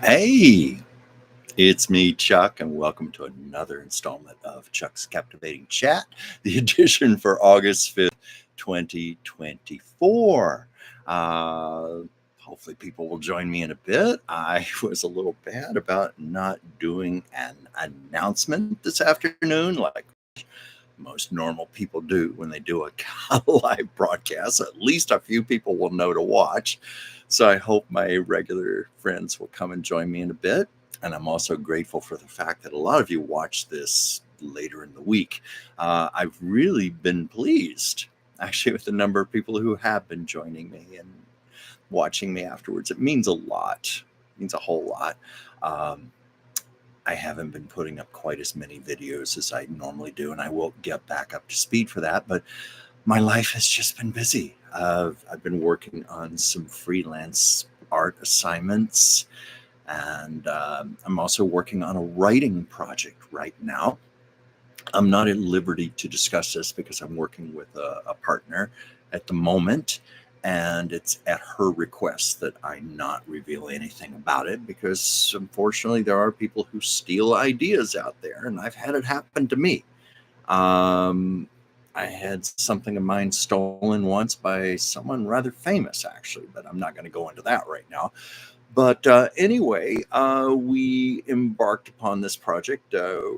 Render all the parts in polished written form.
Hey, it's me, Chuck, and welcome to another installment of Chuck's Captivating Chat, the edition for August 5th, 2024. Uh, Hopefully, people will join me in a bit. I was a little bad about not doing an announcement this afternoon, like most normal people do when they do a live broadcast. At least a few people will know to watch. So I hope my regular friends will come and join me in a bit. And I'm also grateful for the fact that a lot of you watch this later in the week. I've really been pleased, actually, with the number of people who have been joining me and watching me afterwards. It means a lot, it means a whole lot. I haven't been putting up quite as many videos as I normally do, and I will get back up to speed for that. But my life has just been busy. I've been working on some freelance art assignments, and I'm also working on a writing project right now. I'm not at liberty to discuss this because I'm working with a partner at the moment, and it's at her request that I not reveal anything about it because unfortunately there are people who steal ideas out there, and I've had it happen to me. Um, I had something of mine stolen once by someone rather famous, actually, but I'm not going to go into that right now. But anyway, we embarked upon this project,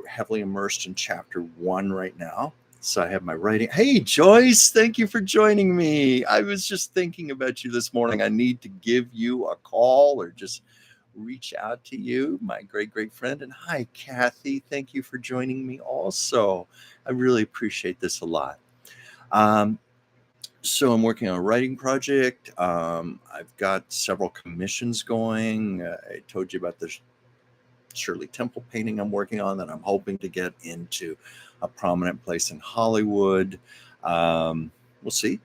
heavily immersed in chapter 1 right now. So I have my writing. Hey, Joyce, thank you for joining me. I was just thinking about you this morning. I need to give you a call or just reach out to you, my great friend. And hi, Kathy. Thank you for joining me also. I really appreciate this a lot. Um, so I'm working on a writing project. I've got several commissions going. I told you about the Shirley Temple painting I'm working on that I'm hoping to get into a prominent place in Hollywood. We'll see.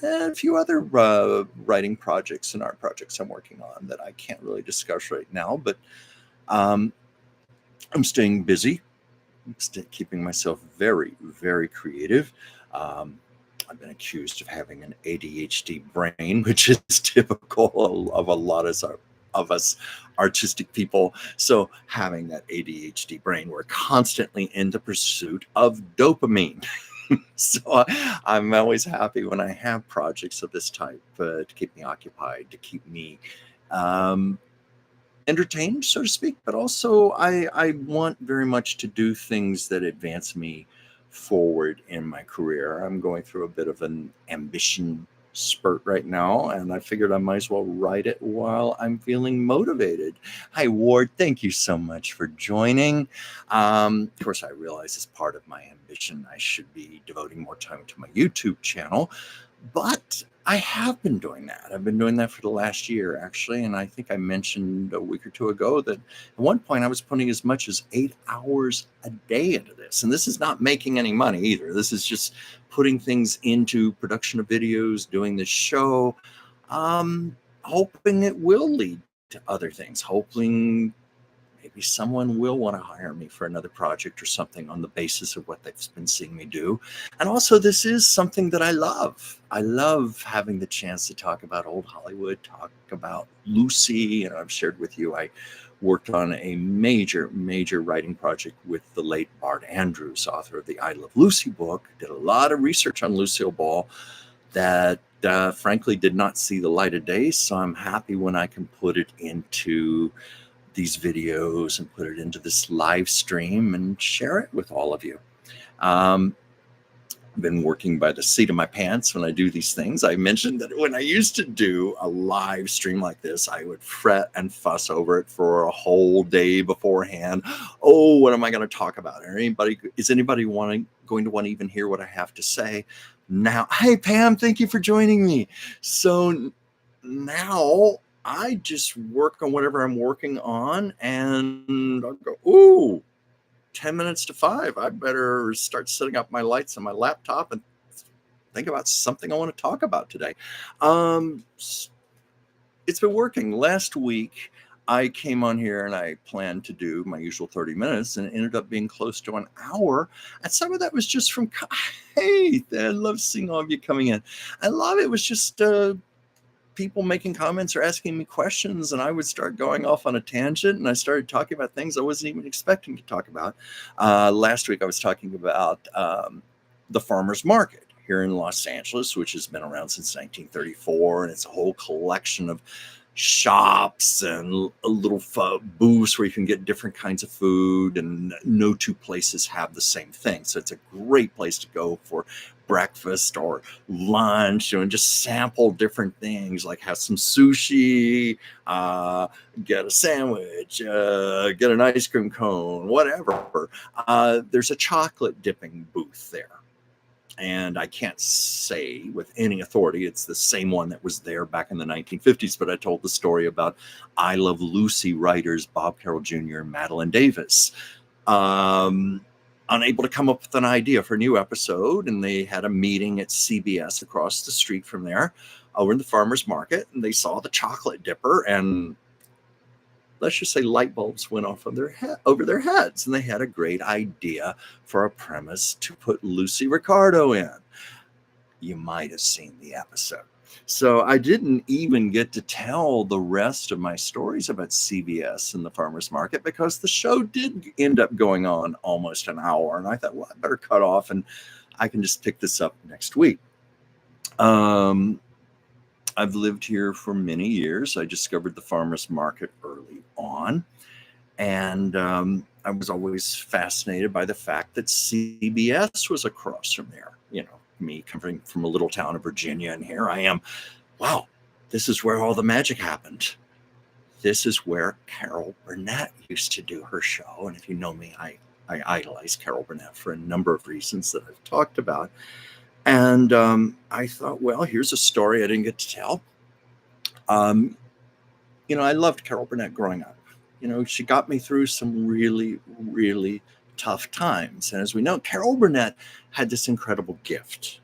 And a few other writing projects and art projects I'm working on that I can't really discuss right now, but um, I'm staying busy. I'm keeping myself very creative. Um, I've been accused of having an ADHD brain, which is typical of a lot of us artistic people. So having that ADHD brain, we're constantly in the pursuit of dopamine. So I'm always happy when I have projects of this type to keep me occupied, to keep me entertained, so to speak, but also I want very much to do things that advance me forward in my career. I'm going through a bit of an ambition spurt right now, and I figured I might as well write it while I'm feeling motivated. Hi, Ward. Thank you so much for joining. Of course, I realize as part of my ambition, I should be devoting more time to my YouTube channel, but I have been doing that. I've been doing that for the last year, actually. And I think I mentioned a week or two ago that at one point I was putting as much as 8 hours a day into this. And this is not making any money either. This is just putting things into production of videos, doing this show, hoping it will lead to other things, hoping maybe someone will want to hire me for another project or something on the basis of what they've been seeing me do. And also, this is something that I love. I love having the chance to talk about old Hollywood, talk about Lucy. And I've shared with you, I worked on a major writing project with the late Bart Andrews, author of the I Love Lucy book. Did a lot of research on Lucille Ball that frankly did not see the light of day. So I'm happy when I can put it into these videos and put it into this live stream and share it with all of you. I've been working by the seat of my pants when I do these things. I mentioned that when I used to do a live stream like this, I would fret and fuss over it for a whole day beforehand. Oh, what am I going to talk about? Is anybody going to want to even hear what I have to say? Now, hey, Pam, thank you for joining me. So now I just work on whatever I'm working on, and I'll go, ooh, 10 minutes to 5. I better start setting up my lights on my laptop and think about something I want to talk about today. It's been working. Last week, I came on here and I planned to do my usual 30 minutes, and it ended up being close to an hour. And some of that was just from, hey, I love seeing all of you coming in. A lot of it was just people making comments or asking me questions, and I would start going off on a tangent, and I started talking about things I wasn't even expecting to talk about. Last week I was talking about the farmers market here in Los Angeles, which has been around since 1934, and it's a whole collection of shops and little booths where you can get different kinds of food, and no two places have the same thing. So it's a great place to go for breakfast or lunch, and just sample different things, like have some sushi, get a sandwich, get an ice cream cone, whatever. There's a chocolate dipping booth there. And I can't say with any authority it's the same one that was there back in the 1950s, but I told the story about I Love Lucy writers Bob Carroll Jr. and Madeline Davis, unable to come up with an idea for a new episode, and they had a meeting at CBS across the street from there, over in the farmers market, and they saw the chocolate dipper, and let's just say light bulbs went off on over their heads, and they had a great idea for a premise to put Lucy Ricardo in. You might have seen the episode. So I didn't even get to tell the rest of my stories about CBS and the farmers market, because the show did end up going on almost an hour, and I thought, well, I better cut off and I can just pick this up next week. I've lived here for many years. I discovered the farmers market early on, and I was always fascinated by the fact that CBS was across from there. You know, me coming from a little town of Virginia, and here I am. Wow, this is where all the magic happened. This is where Carol Burnett used to do her show. And if you know me, I idolize Carol Burnett for a number of reasons that I've talked about. And I thought, well, here's a story I didn't get to tell. You know, I loved Carol Burnett growing up. You know, she got me through some really, really tough times. And as we know, Carol Burnett had this incredible gift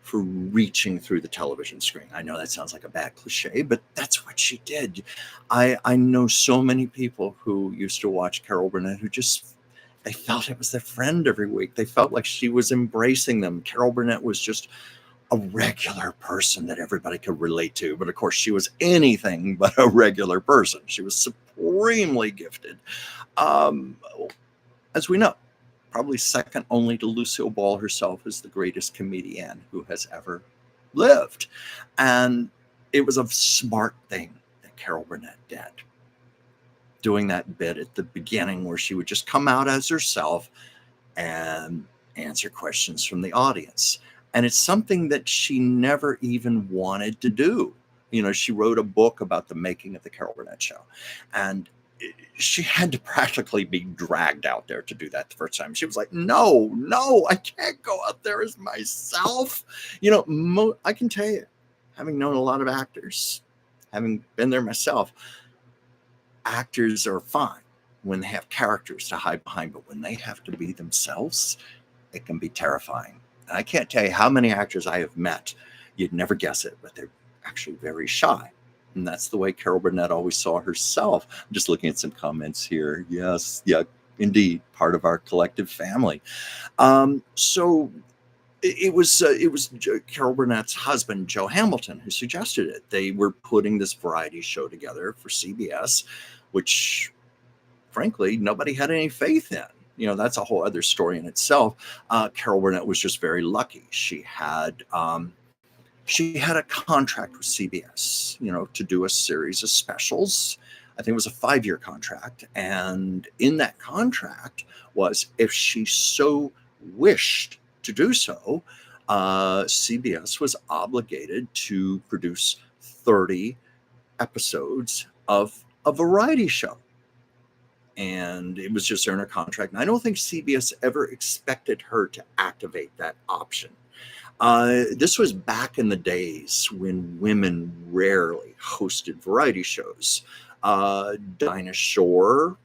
for reaching through the television screen. I know that sounds like a bad cliche, but that's what she did. I know so many people who used to watch Carol Burnett who just, they felt it was their friend every week. They felt like she was embracing them. Carol Burnett was just a regular person that everybody could relate to. But of course, she was anything but a regular person. She was supremely gifted. As we know, probably second only to Lucille Ball herself, is the greatest comedian who has ever lived. And it was a smart thing that Carol Burnett did, doing that bit at the beginning where she would just come out as herself and answer questions from the audience. And it's something that she never even wanted to do. You know, she wrote a book about the making of the Carol Burnett Show, and she had to practically be dragged out there to do that the first time. She was like, no, I can't go out there as myself. You know, I can tell you, having known a lot of actors, having been there myself, actors are fine when they have characters to hide behind, but when they have to be themselves, it can be terrifying. And I can't tell you how many actors I have met, you'd never guess it, but they're actually very shy. And that's the way Carol Burnett always saw herself. I'm just looking at some comments here. Yes, yeah, indeed, part of our collective family. So it was Carol Burnett's husband, Joe Hamilton, who suggested it. They were putting this variety show together for CBS, which, frankly, nobody had any faith in. You know, that's a whole other story in itself. Carol Burnett was just very lucky. She had a contract with CBS, you know, to do a series of specials. I think it was a 5-year contract. And in that contract was, if she so wished to do so, CBS was obligated to produce 30 episodes of a variety show. And it was just in her contract. And I don't think CBS ever expected her to activate that option. This was back in the days when women rarely hosted variety shows. Dinah Shore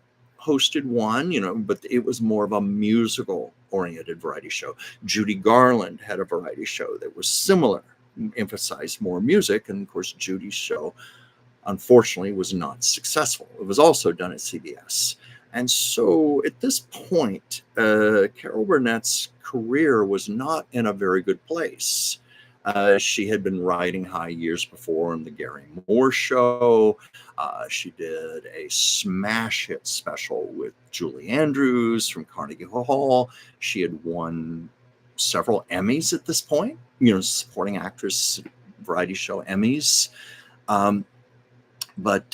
hosted one, you know, but it was more of a musical oriented variety show. Judy Garland had a variety show that was similar, emphasized more music. And of course, Judy's show, unfortunately, was not successful. It was also done at CBS. And so at this point, Carol Burnett's career was not in a very good place. She had been riding high years before on the Gary Moore Show. She did a smash hit special with Julie Andrews from Carnegie Hall. She had won several Emmys at this point, supporting actress variety show Emmys. But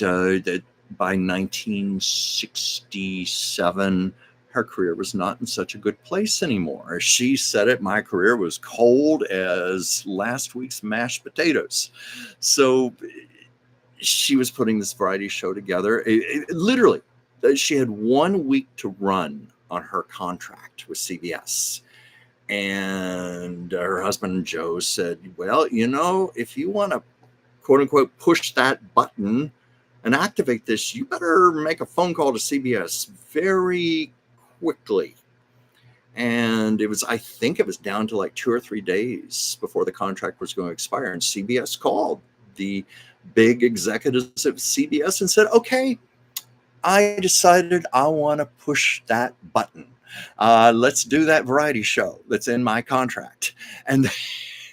by 1967, her career was not in such a good place anymore. She said it, my career was cold as last week's mashed potatoes. So she was putting this variety show together. Literally, she had 1 week to run on her contract with CBS. And her husband, Joe, said, well, if you want to, quote unquote, push that button and activate this, you better make a phone call to CBS very quickly. And I think it was down to like 2 or 3 days before the contract was going to expire. And CBS called the big executives at CBS and said, okay, I decided I want to push that button. Let's do that variety show that's in my contract. And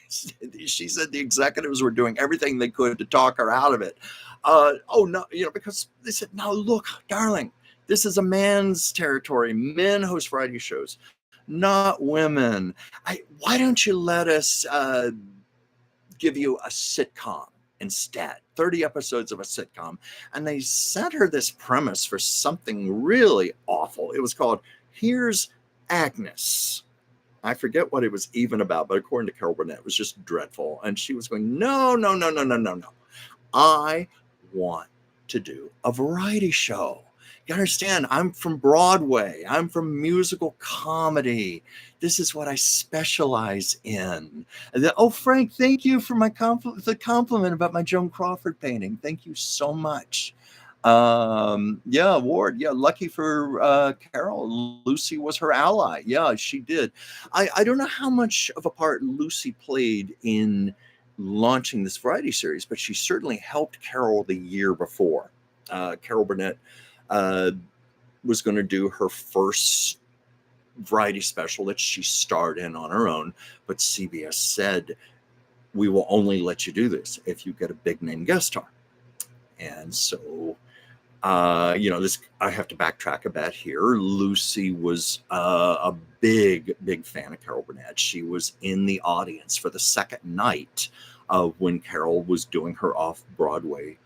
she said the executives were doing everything they could to talk her out of it. Oh, no, because they said, no, look, darling, this is a man's territory. Men host variety shows, not women. Why don't you let us give you a sitcom instead, 30 episodes of a sitcom? And they sent her this premise for something really awful. It was called Here's Agnes. I forget what it was even about, but according to Carol Burnett, it was just dreadful. And she was going, no. I want to do a variety show. You understand, I'm from Broadway. I'm from musical comedy. This is what I specialize in. And then, oh, Frank, thank you for the compliment about my Joan Crawford painting. Thank you so much. Yeah, Ward. Yeah, lucky for Carol. Lucy was her ally. Yeah, she did. I don't know how much of a part Lucy played in launching this variety series, but she certainly helped Carol the year before. Carol Burnett was going to do her first variety special that she starred in on her own, but CBS said, we will only let you do this if you get a big name guest star. And so, this, I have to backtrack a bit here. Lucy was a big fan of Carol Burnett. She was in the audience for the second night of when Carol was doing her off-Broadway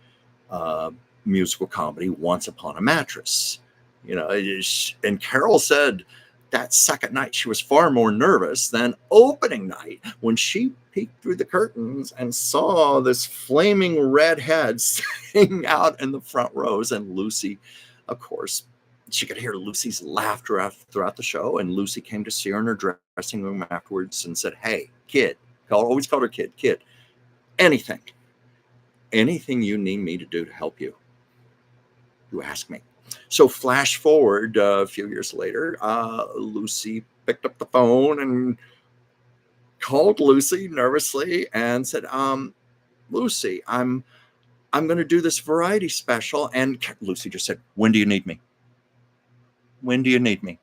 musical comedy, Once Upon a Mattress. And Carol said that second night she was far more nervous than opening night when she peeked through the curtains and saw this flaming red head sitting out in the front rows. And Lucy, of course, she could hear Lucy's laughter throughout the show. And Lucy came to see her in her dressing room afterwards and said, hey, kid, always called her kid, anything you need me to do to help you, you ask me. So flash forward a few years later, Lucy picked up the phone and called Lucy nervously and said, Lucy, I'm going to do this variety special. And Lucy just said, when do you need me? When do you need me?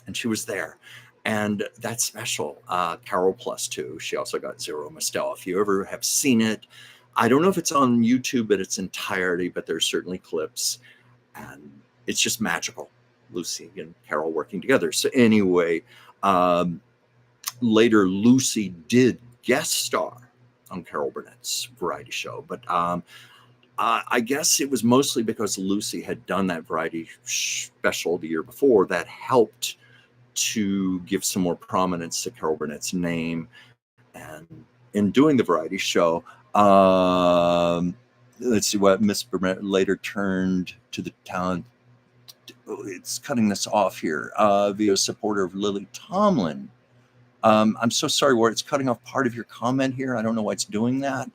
And she was there. And that special, Carol Plus 2, she also got Zero Mistel. If you ever have seen it, I don't know if it's on YouTube in its entirety, but there's certainly clips. And it's just magical, Lucy and Carol working together. So anyway, later Lucy did guest star on Carol Burnett's variety show. But I guess it was mostly because Lucy had done that variety special the year before that helped to give some more prominence to Carol Burnett's name. And in doing the variety show, let's see what Miss Burnett later turned to the town. It's cutting this off here. Via supporter of Lily Tomlin. I'm so sorry, Ward. It's cutting off part of your comment here. I don't know why it's doing that.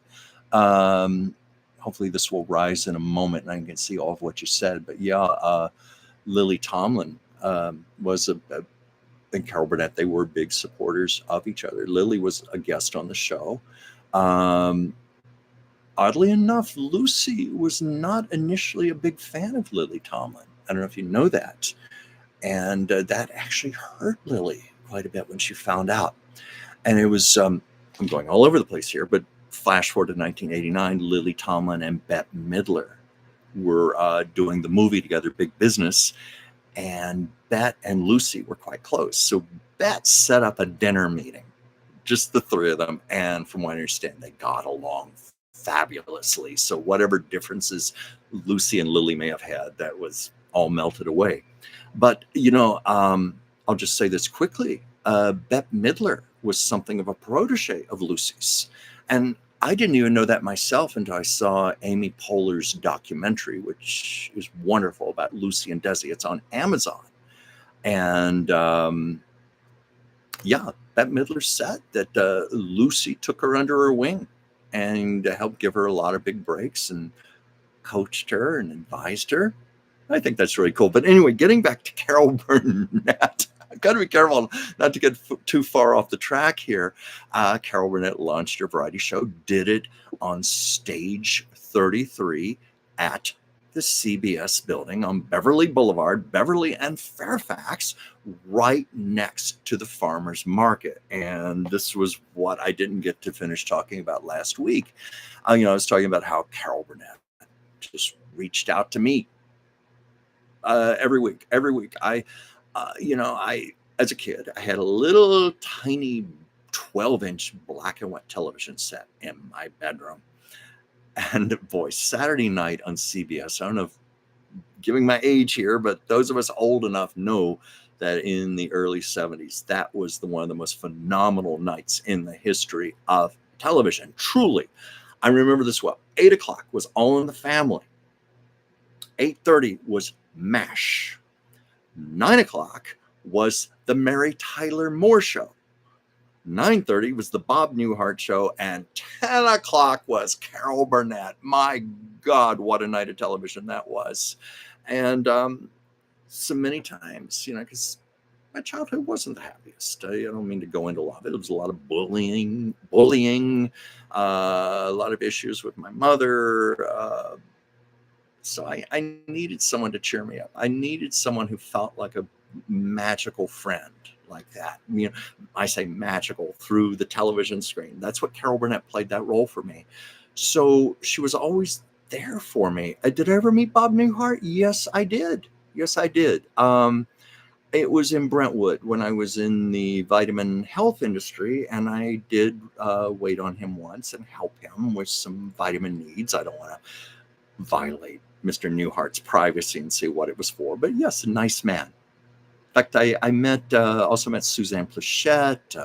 Hopefully this will rise in a moment and I can see all of what you said. But yeah, Lily Tomlin was and Carol Burnett, they were big supporters of each other. Lily was a guest on the show. Oddly enough, Lucy was not initially a big fan of Lily Tomlin. I don't know if you know that. And that actually hurt Lily quite a bit when she found out. And it was I'm going all over the place here, but flash forward to 1989, Lily Tomlin and Bette Midler were doing the movie together, Big Business, and Bette and Lucy were quite close. So Bette set up a dinner meeting, just the three of them, and from what I understand, they got along fabulously. So whatever differences Lucy and Lily may have had, that was all melted away. But, I'll just say this quickly. Bette Midler was something of a protege of Lucy's. And I didn't even know that myself until I saw Amy Poehler's documentary, which is wonderful, about Lucy and Desi. It's on Amazon. And Bette Midler said that Lucy took her under her wing and helped give her a lot of big breaks and coached her and advised her. I think that's really cool. But anyway, getting back to Carol Burnett, I've got to be careful not to get too far off the track here. Carol Burnett launched her variety show, did it on Stage 33 at the CBS building on Beverly Boulevard, Beverly and Fairfax, right next to the farmers market. And this was what I didn't get to finish talking about last week. I was talking about how Carol Burnett just reached out to me every week. I as a kid, I had a little tiny 12-inch black and white television set in my bedroom. And boy, Saturday night on CBS, I don't know if giving my age here, but those of us old enough know that in the early 70s, that was one of the most phenomenal nights in the history of television. Truly. I remember this well. 8 o'clock was All in the Family. 8:30 was MASH. 9 o'clock was the Mary Tyler Moore Show. 9:30 was the Bob Newhart Show, and 10 o'clock was Carol Burnett. My God, what a night of television that was. And so many times, because my childhood wasn't the happiest. I don't mean to go into a lot of it. There was a lot of bullying, a lot of issues with my mother. So I needed someone to cheer me up. I needed someone who felt like a magical friend like that. I say magical through the television screen. That's what Carol Burnett played, that role for me. So she was always there for me. Did I ever meet Bob Newhart? Yes, I did. It was in Brentwood when I was in the vitamin health industry, and I did wait on him once and help him with some vitamin needs. I don't want to violate Mr. Newhart's privacy and say what it was for, but yes, a nice man. In fact, I also met Suzanne Plachette.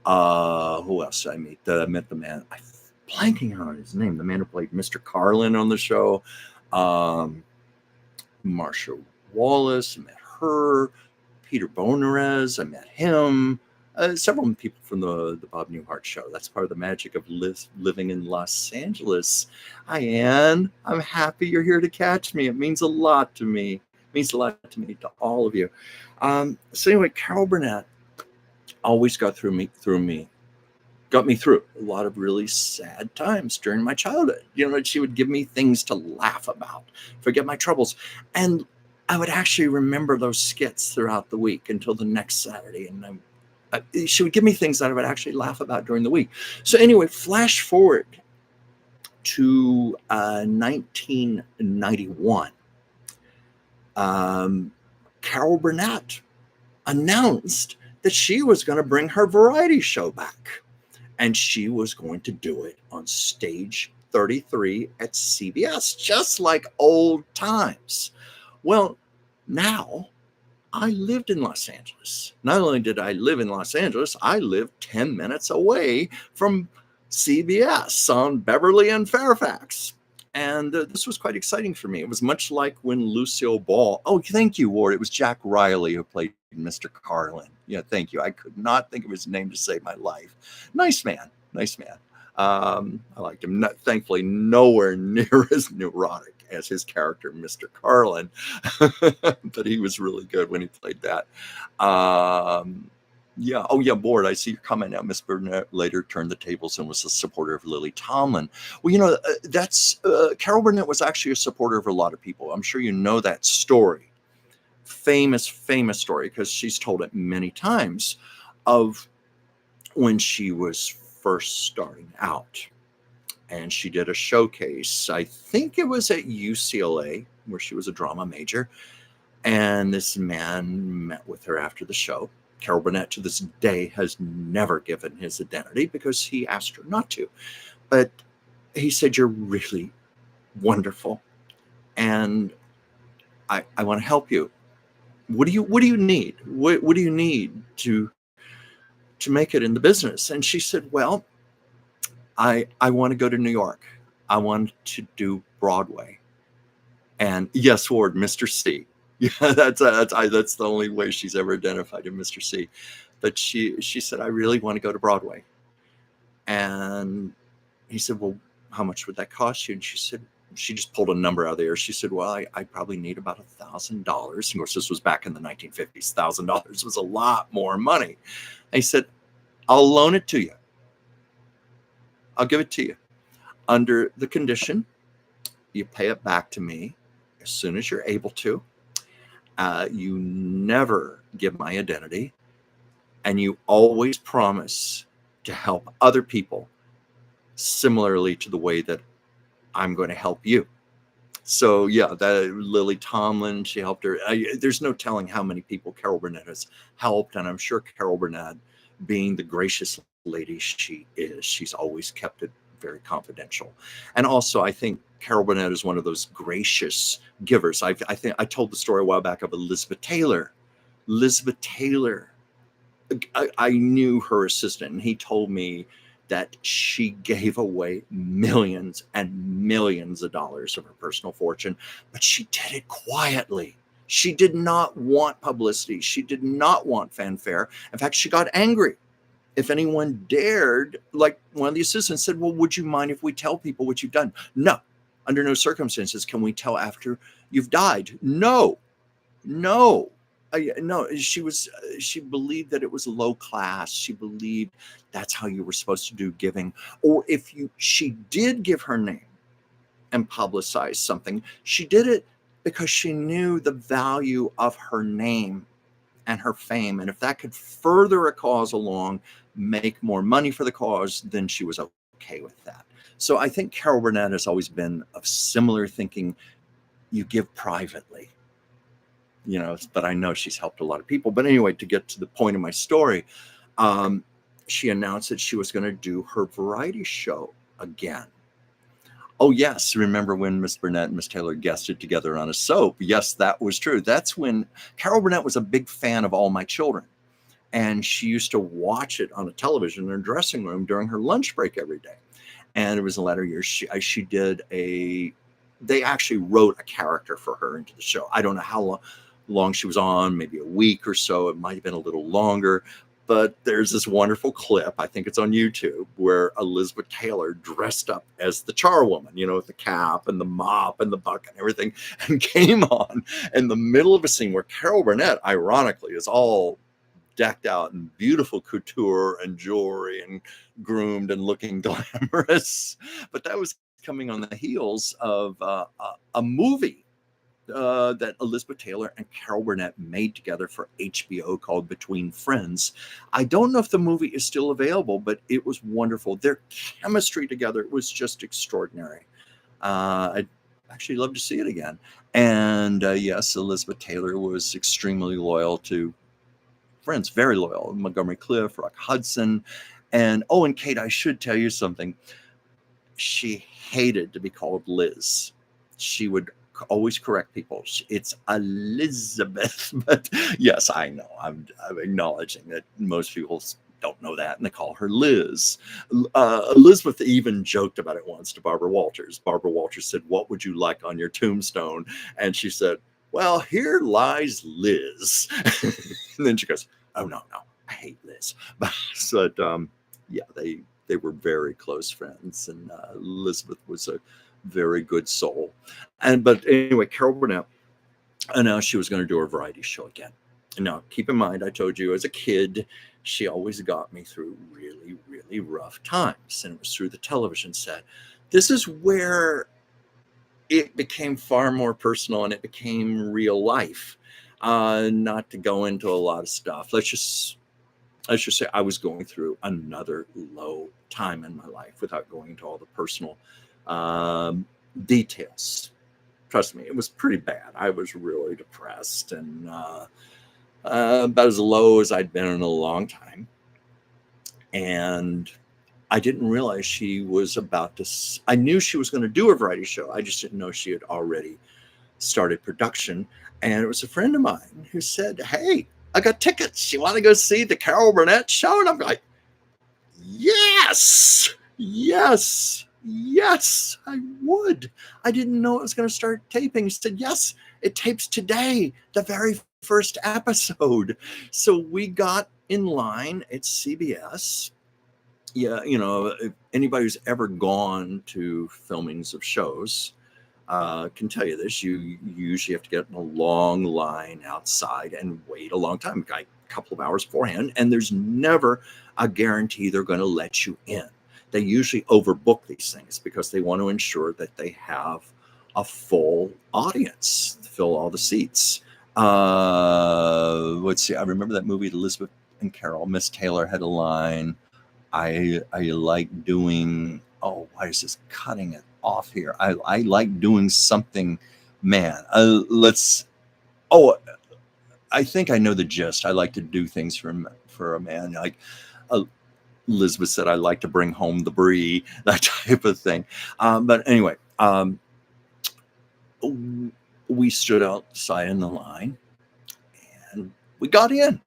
Who else did I meet? I met the man. I'm blanking on his name. The man who played Mr. Carlin on the show. Marsha Wallace. I met her. Peter Bonerez. I met him. Several people from the Bob Newhart Show. That's part of the magic of living in Los Angeles. Hi, Ann. I'm happy you're here to catch me. It means a lot to me. To all of you. So anyway, Carol Burnett always got me through a lot of really sad times during my childhood. She would give me things to laugh about, forget my troubles. And I would actually remember those skits throughout the week until the next Saturday. And she would give me things that I would actually laugh about during the week. So anyway, flash forward to 1991. Carol Burnett announced that she was going to bring her variety show back, and she was going to do it on Stage 33 at CBS, just like old times. Well, now I lived in Los Angeles. Not only did I live in Los Angeles, I lived 10 minutes away from CBS on Beverly and Fairfax. And this was quite exciting for me. It was much like when Lucille Ball. Oh, thank you, Ward. It was Jack Riley who played Mr. Carlin. Yeah, thank you. I could not think of his name to save my life. Nice man. I liked him. Thankfully, nowhere near as neurotic as his character, Mr. Carlin. But he was really good when he played that. Yeah. Oh, yeah, Board. I see your comment now. Miss Burnett later turned the tables and was a supporter of Lily Tomlin. Well, that's Carol Burnett was actually a supporter of a lot of people. I'm sure you know that story. Famous story, because she's told it many times, of when she was first starting out. And she did a showcase. I think it was at UCLA, where she was a drama major. And this man met with her after the show. Carol Burnett, to this day, has never given his identity because he asked her not to. But he said, "You're really wonderful, and I want to help you. What do you need? What do you need to make it in the business?" And she said, "Well, I want to go to New York. I want to do Broadway." And yes, Ward, Mr. C. Yeah, that's the only way she's ever identified him, Mr. C. But she said, "I really want to go to Broadway." And he said, "Well, how much would that cost you?" And she said, she just pulled a number out of the air. She said, "Well, I probably need about $1,000. Of course, this was back in the 1950s. $1,000 was a lot more money. And he said, "I'll loan it to you. I'll give it to you under the condition you pay it back to me as soon as you're able to. You never give my identity, and you always promise to help other people similarly to the way that I'm going to help you." So yeah, that Lily Tomlin, she helped her. There's no telling how many people Carol Burnett has helped, and I'm sure Carol Burnett, being the gracious lady she is, she's always kept it very confidential. And also, I think Carol Burnett is one of those gracious givers. I think I told the story a while back of Elizabeth Taylor. Elizabeth Taylor, I knew her assistant, and he told me that she gave away millions and millions of dollars of her personal fortune, but she did it quietly. She did not want publicity. She did not want fanfare. In fact, she got angry if anyone dared. Like, one of the assistants said, "Well, would you mind if we tell people what you've done?" "No, under no circumstances can we tell after you've died." No. No, she believed that it was low class. She believed that's how you were supposed to do giving. Or if she did give her name and publicize something, she did it because she knew the value of her name and her fame. And if that could further a cause along, make more money for the cause, then she was okay with that. So I think Carol Burnett has always been of similar thinking. You give privately. But I know she's helped a lot of people. But anyway, to get to the point of my story, she announced that she was going to do her variety show again. Oh, yes. Remember when Miss Burnett and Miss Taylor guested together on a soap? Yes, that was true. That's when Carol Burnett was a big fan of All My Children. And she used to watch it on a television in her dressing room during her lunch break every day. And it was in latter years, she did they actually wrote a character for her into the show. I don't know how long she was on, maybe a week or so. It might have been a little longer, but there's this wonderful clip, I think it's on YouTube, where Elizabeth Taylor dressed up as the charwoman, with the cap and the mop and the buck and everything, and came on in the middle of a scene where Carol Burnett, ironically, is all decked out in beautiful couture and jewelry and groomed and looking glamorous. But that was coming on the heels of a movie that Elizabeth Taylor and Carol Burnett made together for HBO called Between Friends. I don't know if the movie is still available, but it was wonderful. Their chemistry together was just extraordinary. I'd actually love to see it again. And yes, Elizabeth Taylor was extremely loyal to Friends, very loyal. Montgomery Clift, Rock Hudson. And Kate, I should tell you something. She hated to be called Liz. She would always correct people. It's Elizabeth. But yes, I know. I'm acknowledging that most people don't know that, and they call her Liz. Elizabeth even joked about it once to Barbara Walters. Barbara Walters said, "What would you like on your tombstone?" And she said, "Well, here lies Liz." And then she goes, "Oh, no, I hate Liz." But yeah, they were very close friends, and Elizabeth was a very good soul. But anyway, Carol Burnett announced she was going to do her variety show again. Now, keep in mind, I told you as a kid, she always got me through really, really rough times, and it was through the television set. This is where it became far more personal, and it became real life. Not to go into a lot of stuff. Let's just I should say I was going through another low time in my life without going into all the personal um, details. Trust me, it was pretty bad. I was really depressed and about as low as I'd been in a long time. And I didn't realize she was about to. I knew she was going to do a variety show. I just didn't know she had already started production. And it was a friend of mine who said, "Hey, I got tickets. You want to go see the Carol Burnett Show?" And I'm like, "Yes, yes, yes, I would." I didn't know it was going to start taping. He said, "Yes, it tapes today, the very first episode." So we got in line at CBS. Yeah, if anybody who's ever gone to filmings of shows can tell you this. You usually have to get in a long line outside and wait a long time, like a couple of hours beforehand, and there's never a guarantee they're going to let you in. They usually overbook these things because they want to ensure that they have a full audience to fill all the seats. Let's see. I remember that movie, Elizabeth and Carol. Miss Taylor had a line. I like doing. Oh, why is this cutting it off here? I like doing something, man. Let's. Oh, I think I know the gist. I like to do things for a man. Like uh, Elizabeth said, I like to bring home the brie, that type of thing. But anyway, we stood outside in the line, and we got in.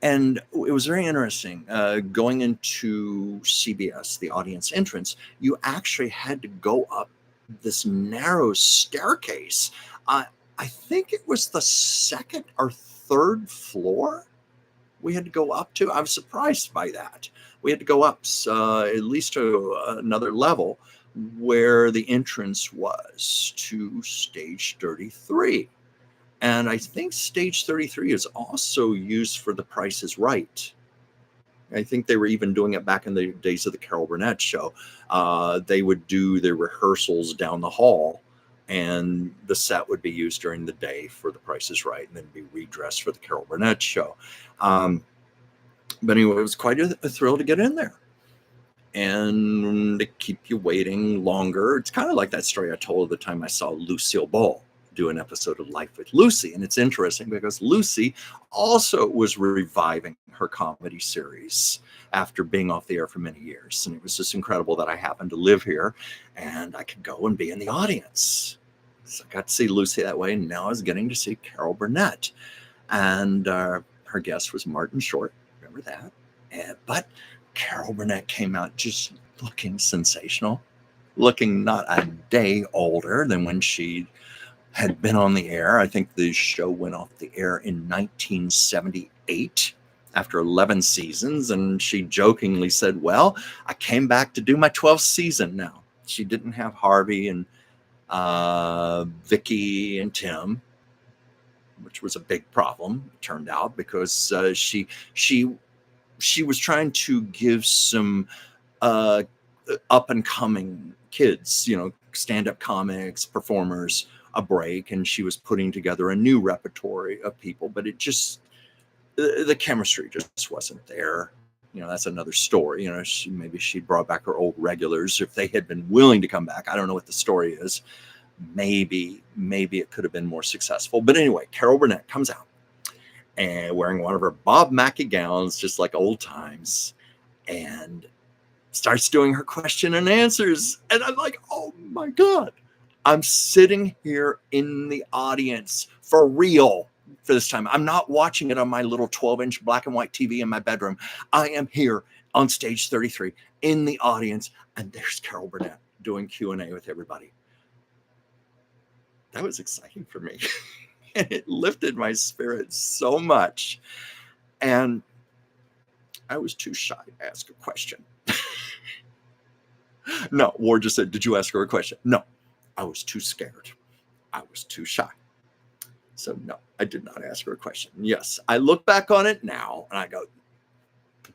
And it was very interesting. Going into CBS, the audience entrance, you actually had to go up this narrow staircase. I think it was the second or third floor we had to go up to. I was surprised by that. We had to go up at least to another level where the entrance was to stage 33. And I think stage 33 is also used for The Price is Right. I think they were even doing it back in the days of the Carol Burnett Show. They would do their rehearsals down the hall, and the set would be used during the day for The Price is Right, and then be redressed for the Carol Burnett Show. But anyway, it was quite a thrill to get in there and to keep you waiting longer. It's kind of like that story I told the time I saw Lucille Ball do an episode of Life with Lucy. And it's interesting because Lucy also was reviving her comedy series after being off the air for many years. And it was just incredible that I happened to live here and I could go and be in the audience. So I got to see Lucy that way. And now I was getting to see Carol Burnett. And her guest was Martin Short. Remember that? But Carol Burnett came out just looking sensational, looking not a day older than when she had been on the air. I think the show went off the air in 1978 after 11 seasons. And she jokingly said, "Well, I came back to do my 12th season now." She didn't have Harvey and Vicky and Tim, which was a big problem, it turned out, because she was trying to give some up and coming kids, stand-up comics, performers, a break, and she was putting together a new repertory of people, but it just, the chemistry just wasn't there. That's another story. Maybe she brought back her old regulars if they had been willing to come back. I don't know what the story is. Maybe it could have been more successful. But anyway, Carol Burnett comes out and wearing one of her Bob Mackie gowns, just like old times, and starts doing her question and answers. And I'm like, oh my God, I'm sitting here in the audience for real for this time. I'm not watching it on my little 12-inch black and white TV in my bedroom. I am here on stage 33 in the audience, and there's Carol Burnett doing Q&A with everybody. That was exciting for me. And it lifted my spirits so much. And I was too shy to ask a question. No, Ward just said, "Did you ask her a question?" No, I was too scared. I was too shy. So no, I did not ask her a question. Yes, I look back on it now and I go,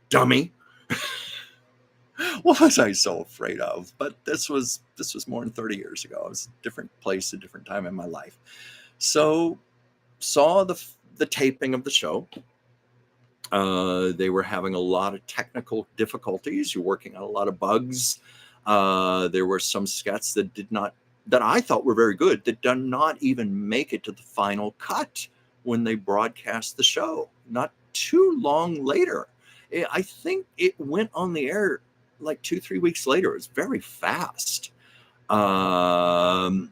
dummy. What was I so afraid of? But this was more than 30 years ago. It was a different place, a different time in my life. So saw the taping of the show. They were having a lot of technical difficulties. You're working on a lot of bugs. There were some sketches that I thought were very good that did not even make it to the final cut when they broadcast the show. Not too long later. I think it went on the air like 2-3 weeks later. It was very fast. I'd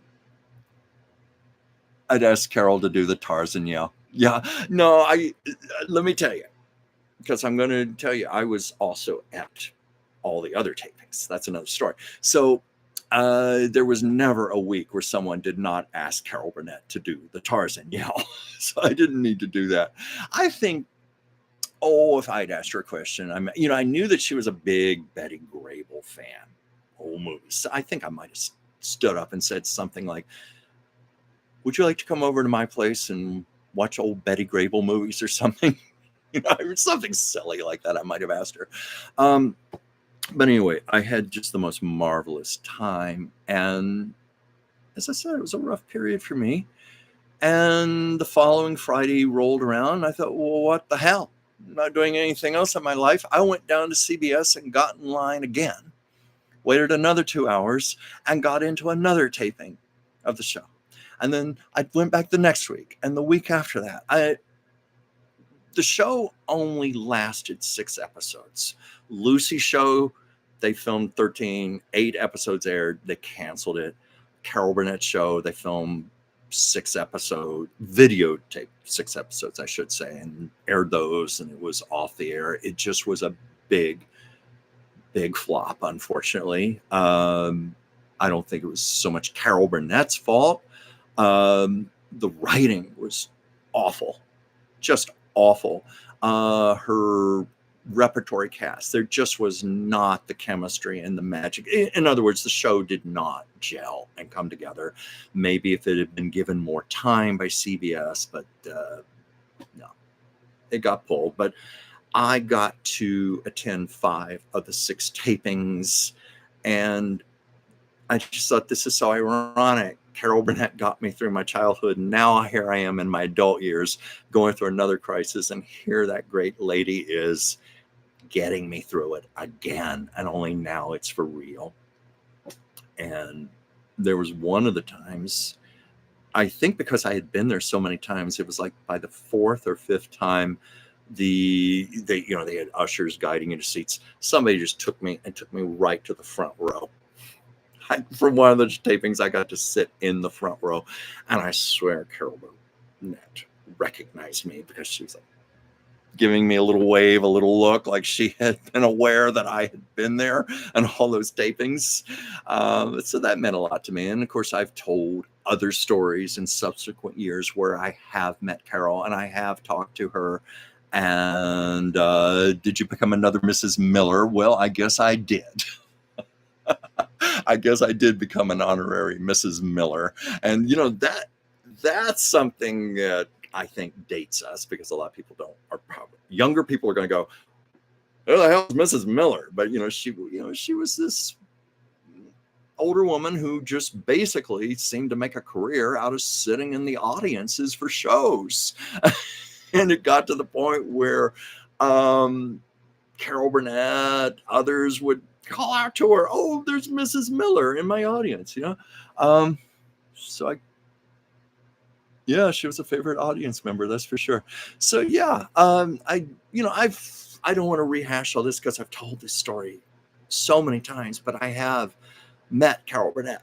asked Carol to do the Tarzan yell. Yeah, no, let me tell you, because I'm going to tell you, I was also at all the other tapings. That's another story. So there was never a week where someone did not ask Carol Burnett to do the Tarzan yell. So I didn't need to do that. I think, if I'd asked her a question, I knew that she was a big Betty Grable fan, old movies. So I think I might have stood up and said something like, would you like to come over to my place and watch old Betty Grable movies or something? Something silly like that I might have asked her. But anyway, I had just the most marvelous time. And as I said, it was a rough period for me. And the following Friday rolled around. And I thought, well, what the hell? I'm not doing anything else in my life. I went down to CBS and got in line again, waited another 2 hours, and got into another taping of the show. And then I went back the next week and the week after that. The show only lasted 6 episodes. Lucy show, they filmed 13, 8 episodes aired. They canceled it. Carol Burnett show, they filmed 6 episodes, videotaped 6 episodes, I should say, and aired those, and it was off the air. It just was a big, big flop, unfortunately. I don't think it was so much Carol Burnett's fault. The writing was awful, just awful. Her repertory cast, there just was not the chemistry and the magic. In other words, the show did not gel and come together. Maybe if it had been given more time by CBS, but no, it got pulled. But I got to attend 5 of the 6 tapings, and I just thought, this is so ironic. Carol Burnett got me through my childhood, and now here I am in my adult years going through another crisis, and here that great lady is getting me through it again, and only now it's for real. And there was one of the times, I think because I had been there so many times, it was like by the 4th or 5th time, they had ushers guiding into seats. Somebody just took me right to the front row. From one of the tapings, I got to sit in the front row, and I swear Carol Burnett recognized me, because she was like giving me a little wave, a little look, like she had been aware that I had been there and all those tapings. So that meant a lot to me. And of course, I've told other stories in subsequent years where I have met Carol and I have talked to her. And did you become another Mrs. Miller? Well, I guess I did. I guess I did become an honorary Mrs. Miller. And, that's something that I think dates us, because a lot of people younger people are going to go, who the hell is Mrs. Miller? But, she was this older woman who just basically seemed to make a career out of sitting in the audiences for shows. And it got to the point where Carol Burnett, others would call out to her, oh, there's Mrs. Miller in my audience, she was a favorite audience member, that's for sure. So I don't want to rehash all this, because I've told this story so many times, but I have met Carol Burnett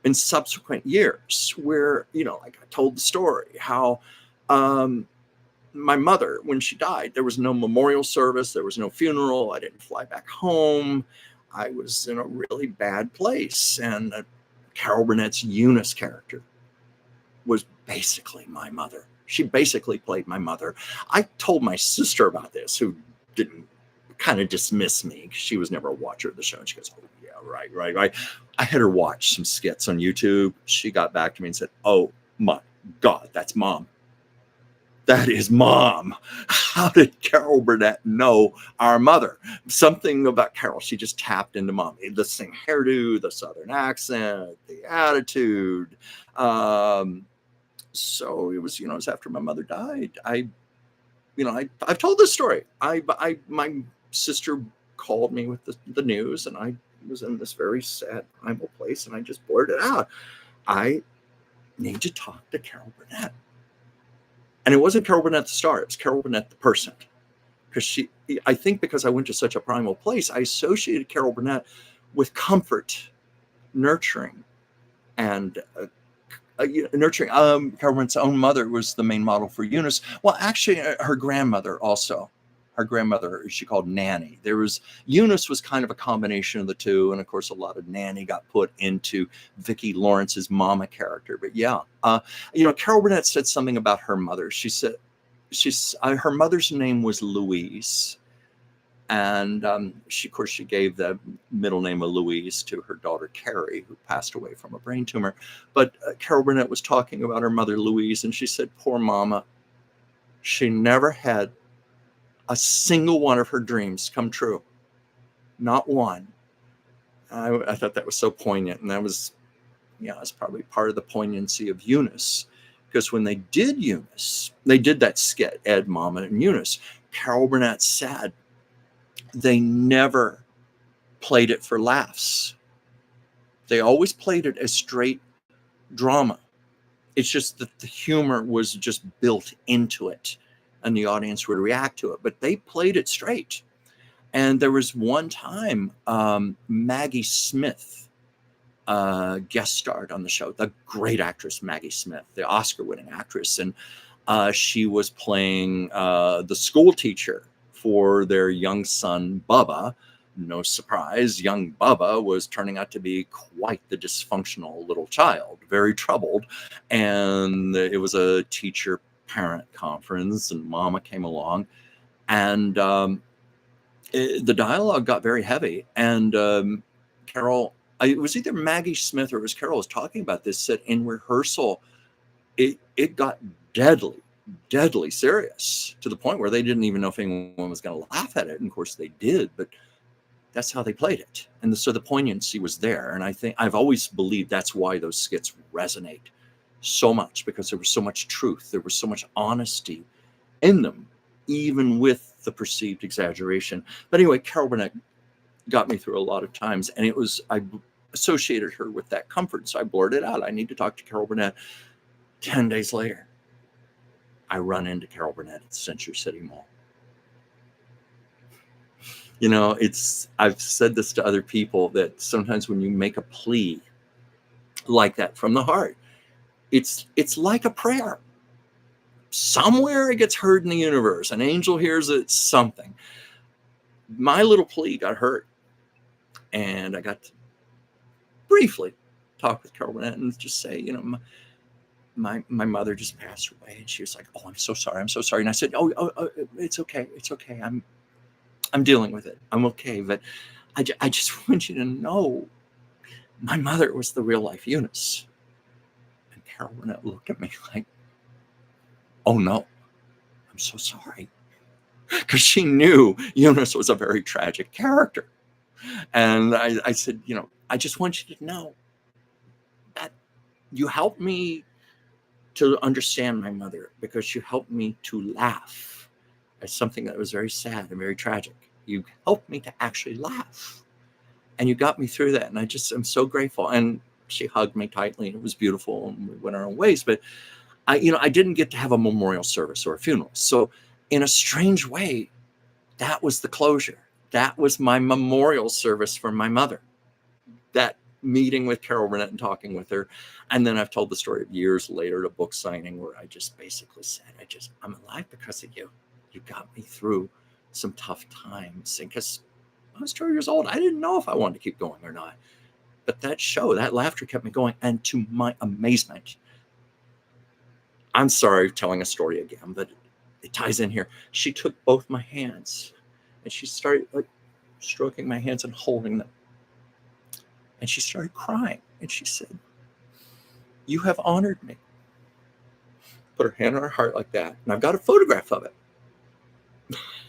in subsequent years where, like I told the story how my mother, when she died, there was no memorial service, there was no funeral, I didn't fly back home. I was in a really bad place. And Carol Burnett's Eunice character was basically my mother. She basically played my mother. I told my sister about this, who didn't kind of dismiss me. She was never a watcher of the show. And she goes, oh, yeah, right. I had her watch some skits on YouTube. She got back to me and said, oh, my God, that's Mom. That is Mom. How did Carol Burnett know our mother? Something about Carol, she just tapped into Mom. The same hairdo, the Southern accent, the attitude. So it was, it was after my mother died. I've told this story. My sister called me with the news, and I was in this very sad, primal place, and I just blurted out, I need to talk to Carol Burnett. And it wasn't Carol Burnett the star, it was Carol Burnett the person. Because I think because I went to such a primal place, I associated Carol Burnett with comfort, nurturing, and nurturing. Carol Burnett's own mother was the main model for Eunice. Well, actually, her grandmother also. Her grandmother, she called Nanny. Eunice was kind of a combination of the two, and of course, a lot of Nanny got put into Vicki Lawrence's mama character. But yeah, Carol Burnett said something about her mother. She said her mother's name was Louise, and she gave the middle name of Louise to her daughter Carrie, who passed away from a brain tumor. But Carol Burnett was talking about her mother Louise, and she said, "Poor mama, she never had a single one of her dreams come true, not one." I thought that was so poignant, and that was, it's probably part of the poignancy of Eunice, because when they did Eunice, they did that skit, Ed, Mama, and Eunice. Carol Burnett said they never played it for laughs. They always played it as straight drama. It's just that the humor was just built into it, and the audience would react to it, but they played it straight. And there was one time Maggie Smith guest starred on the show, the great actress Maggie Smith, the Oscar-winning actress, and she was playing the school teacher for their young son, Bubba. No surprise, young Bubba was turning out to be quite the dysfunctional little child, very troubled, and it was a teacher parent conference, and Mama came along, and the dialogue got very heavy, and Carol, it was either Maggie Smith or it was Carol was talking about this, said in rehearsal it got deadly serious, to the point where they didn't even know if anyone was going to laugh at it, and of course they did, but that's how they played it, and so the poignancy was there. And I think I've always believed that's why those skits resonate so much, because there was so much truth, there was so much honesty in them, even with the perceived exaggeration. But anyway, Carol Burnett got me through a lot of times, and I associated her with that comfort, so I blurted out, I need to talk to Carol Burnett. 10 days later, I run into Carol Burnett at Century City Mall. I've said this to other people, that sometimes when you make a plea like that from the heart, it's like a prayer. Somewhere it gets heard in the universe. An angel hears it, something. My little plea got heard, and I got to briefly talk with Carol Burnett and just say, my mother just passed away, and she was like, "Oh, I'm so sorry. And I said, oh, it's okay. I'm dealing with it. I'm okay. But I just want you to know, my mother was the real life Eunice." And Carol Burnett looked at me like, "Oh no, I'm so sorry." Because she knew Eunice was a very tragic character. And I said, I just want you to know that you helped me to understand my mother, because you helped me to laugh at something that was very sad and very tragic. You helped me to actually laugh, and you got me through that. And I'm so grateful. And she hugged me tightly, and it was beautiful, and we went our own ways. But I didn't get to have a memorial service or a funeral. So in a strange way, that was the closure. That was my memorial service for my mother. That meeting with Carol Burnett and talking with her. And then I've told the story of years later, a book signing, where I just basically said, I'm alive because of you. You got me through some tough times. And because I was 12 years old, I didn't know if I wanted to keep going or not. But that show, that laughter kept me going. And to my amazement, I'm sorry telling a story again, but it ties in here. She took both my hands, and she started stroking my hands and holding them. And she started crying, and she said, "You have honored me." Put her hand on her heart like that. And I've got a photograph of it.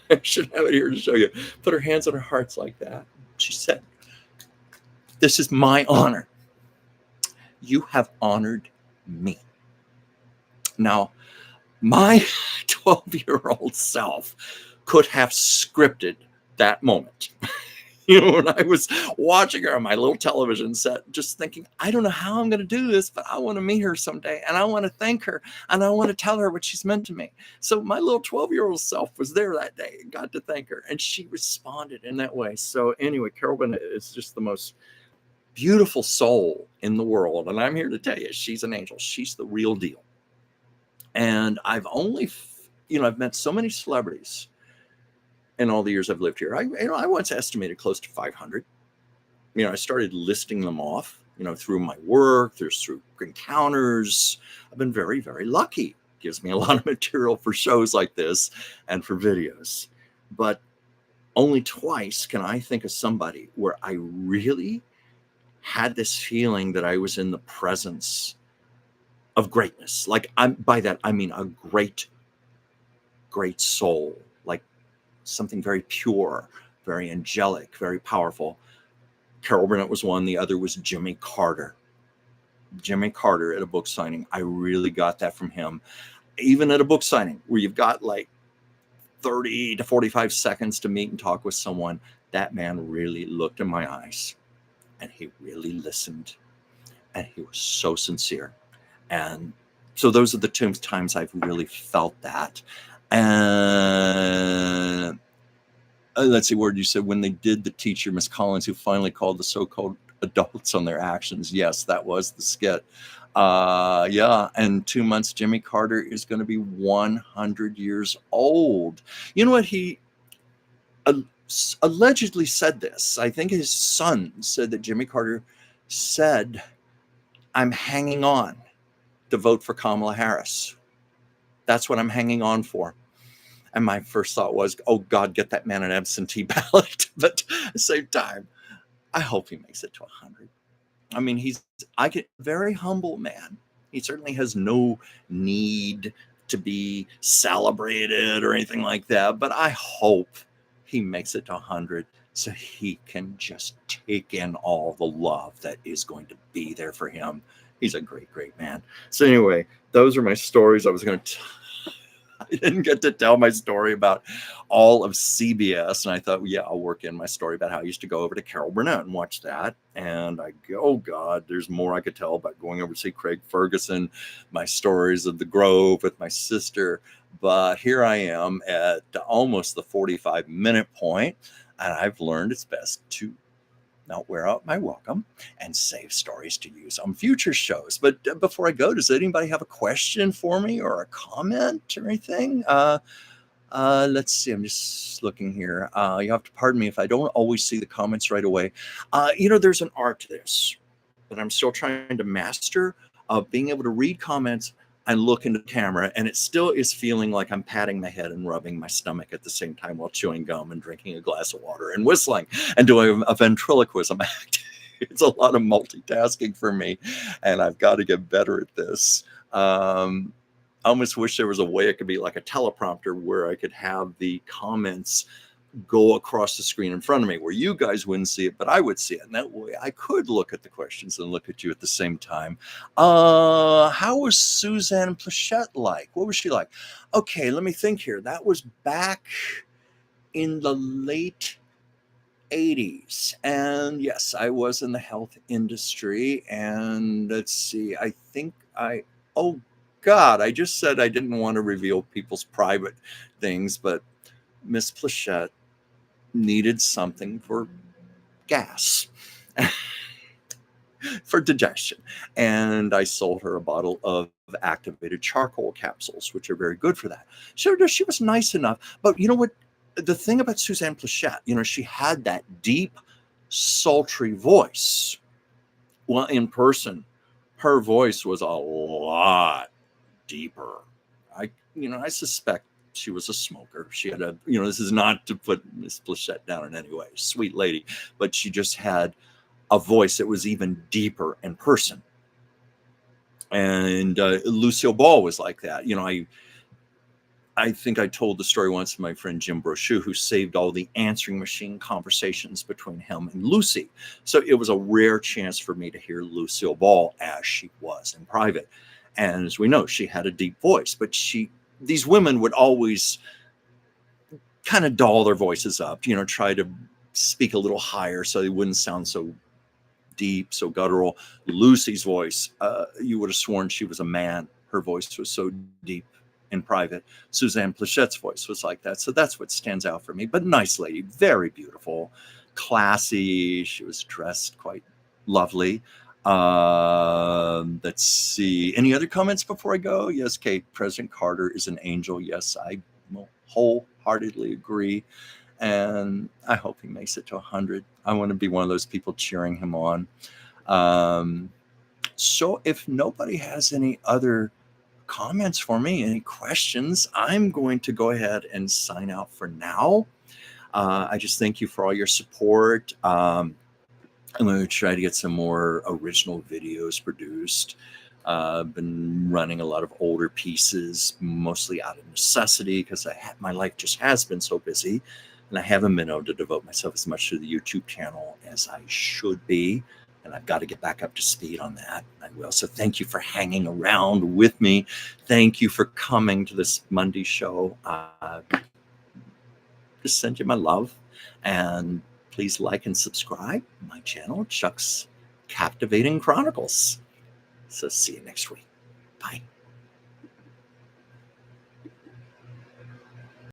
I should have it here to show you. Put her hands on her hearts like that. She said, "This is my honor. You have honored me." Now, My 12-year-old self could have scripted that moment. When I was watching her on my little television set, just thinking, I don't know how I'm going to do this, but I want to meet her someday. And I want to thank her. And I want to tell her what she's meant to me. So my little 12-year-old self was there that day and got to thank her. And she responded in that way. So anyway, Carol Burnett is just the most beautiful soul in the world. And I'm here to tell you, she's an angel. She's the real deal. And I've met so many celebrities in all the years I've lived here. I once estimated close to 500. I started listing them off, through my work, through encounters. I've been very, very lucky. Gives me a lot of material for shows like this and for videos. But only twice can I think of somebody where I really had this feeling that I was in the presence of greatness. Like, by that, I mean a great, great soul, like something very pure, very angelic, very powerful. Carol Burnett was one. The other was Jimmy Carter. Jimmy Carter at a book signing. I really got that from him. Even at a book signing where you've got like 30 to 45 seconds to meet and talk with someone, that man really looked in my eyes and he really listened and he was so sincere. And so those are the two times I've really felt that. And let's see, where you said when they did the teacher, Miss Collins, who finally called the so-called adults on their actions. Yes, that was the skit. Yeah, and 2 months, Jimmy Carter is going to be 100 years old. You know what? He allegedly said this. I think his son said that Jimmy Carter said, I'm hanging on to vote for Kamala Harris. That's what I'm hanging on for. And my first thought was, oh God, get that man an absentee ballot. But at the same time, I hope he makes it to 100. I mean, he's a very humble man. He certainly has no need to be celebrated or anything like that. But I hope he makes it to 100 so he can just take in all the love that is going to be there for him. He's a great, great man. So anyway, those are my stories. I didn't get to tell my story about all of CBS. And I thought, yeah, I'll work in my story about how I used to go over to Carol Burnett and watch that. And I go, oh God, there's more I could tell about going over to see Craig Ferguson, my stories of the Grove with my sister. But here I am at almost the 45-minute point, and I've learned it's best to not wear out my welcome and save stories to use on future shows. But before I go, does anybody have a question for me or a comment or anything? Let's see. I'm just looking here. You have to pardon me if I don't always see the comments right away. There's an art to this that I'm still trying to master, of being able to read comments and look into the camera, and it still is feeling like I'm patting my head and rubbing my stomach at the same time while chewing gum and drinking a glass of water and whistling and doing a ventriloquism act. It's a lot of multitasking for me, and I've got to get better at this. I almost wish there was a way it could be like a teleprompter where I could have the comments go across the screen in front of me where you guys wouldn't see it, but I would see it. And that way I could look at the questions and look at you at the same time. How was Suzanne Plachette like? What was she like? Okay, let me think here. That was back in the late 80s. And yes, I was in the health industry. And let's see, oh God, I just said I didn't want to reveal people's private things, but Miss Plachette needed something for gas, for digestion. And I sold her a bottle of activated charcoal capsules, which are very good for that. So she was nice enough. But you know what? The thing about Suzanne Plachette, she had that deep, sultry voice. Well, in person, her voice was a lot deeper. I suspect she was a smoker. She had this is not to put Miss Plachette down in any way, sweet lady, but she just had a voice that was even deeper in person. And Lucille Ball was like that. I think I told the story once to my friend Jim Brochu, who saved all the answering machine conversations between him and Lucy. So it was a rare chance for me to hear Lucille Ball as she was in private. And as we know, she had a deep voice, but she these women would always kind of doll their voices up, try to speak a little higher so they wouldn't sound so deep, so guttural. Lucy's voice, you would have sworn she was a man. Her voice was so deep in private. Suzanne Plachette's voice was like that. So that's what stands out for me. But nice lady, very beautiful, classy. She was dressed quite lovely. Let's see. Any other comments before I go? Yes, Kate, President Carter is an angel. Yes, I wholeheartedly agree. And I hope he makes it to 100. I want to be one of those people cheering him on. So if nobody has any other comments for me, any questions, I'm going to go ahead and sign out for now. I just thank you for all your support. I'm going to try to get some more original videos produced. I've been running a lot of older pieces, mostly out of necessity, because my life just has been so busy, and I haven't been able to devote myself as much to the YouTube channel as I should be. And I've got to get back up to speed on that. I will. So thank you for hanging around with me. Thank you for coming to this Monday show. Just send you my love. And please like and subscribe my channel, Chuck's Captivating Chronicles. So see you next week. Bye.